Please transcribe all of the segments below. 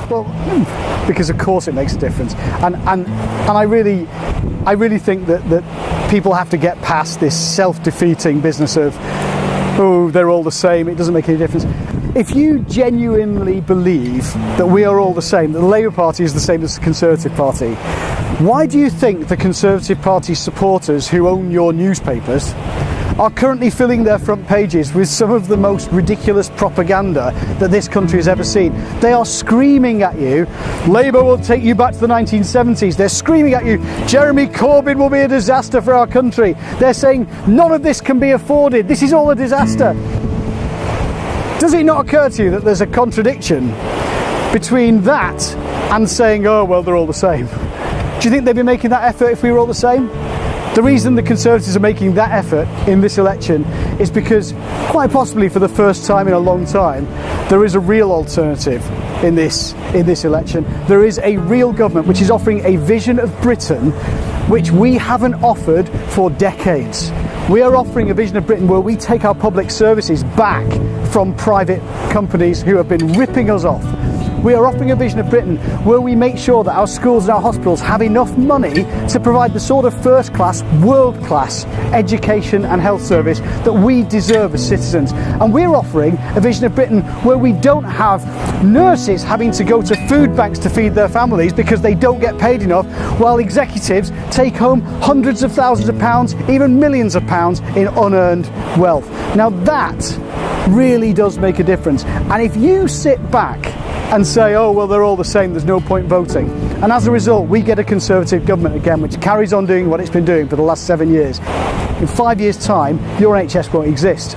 Well, because of course it makes a difference. And I really think that people have to get past this self-defeating business of, oh, they're all the same, it doesn't make any difference. If you genuinely believe that we are all the same, that the Labour Party is the same as the Conservative Party, why do you think the Conservative Party supporters who own your newspapers are currently filling their front pages with some of the most ridiculous propaganda that this country has ever seen? They are screaming at you, Labour will take you back to the 1970s. They're screaming at you, Jeremy Corbyn will be a disaster for our country. They're saying none of this can be afforded. This is all a disaster. Does it not occur to you that there's a contradiction between that and saying, oh, well, they're all the same? Do you think they'd be making that effort if we were all the same? The reason the Conservatives are making that effort in this election is because, quite possibly for the first time in a long time, there is a real alternative in this election. There is a real government which is offering a vision of Britain which we haven't offered for decades. We are offering a vision of Britain where we take our public services back from private companies who have been ripping us off. We are offering a vision of Britain where we make sure that our schools and our hospitals have enough money to provide the sort of first-class, world-class education and health service that we deserve as citizens. And we're offering a vision of Britain where we don't have nurses having to go to food banks to feed their families because they don't get paid enough, while executives take home hundreds of thousands of pounds, even millions of pounds in unearned wealth. Now that really does make a difference. And if you sit back and say, oh, well, they're all the same, there's no point voting, and as a result we get a Conservative government again which carries on doing what it's been doing for the last 7 years, in 5 years' time your NHS won't exist.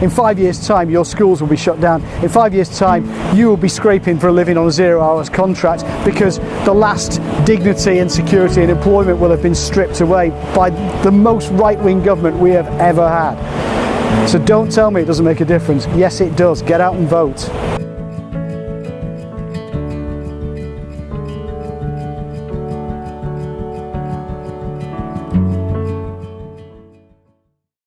In 5 years' time your schools will be shut down. In 5 years' time you will be scraping for a living on a 0 hours contract because the last dignity and security and employment will have been stripped away by the most right-wing government we have ever had. So don't tell me it doesn't make a difference. Yes, it does. Get out and vote.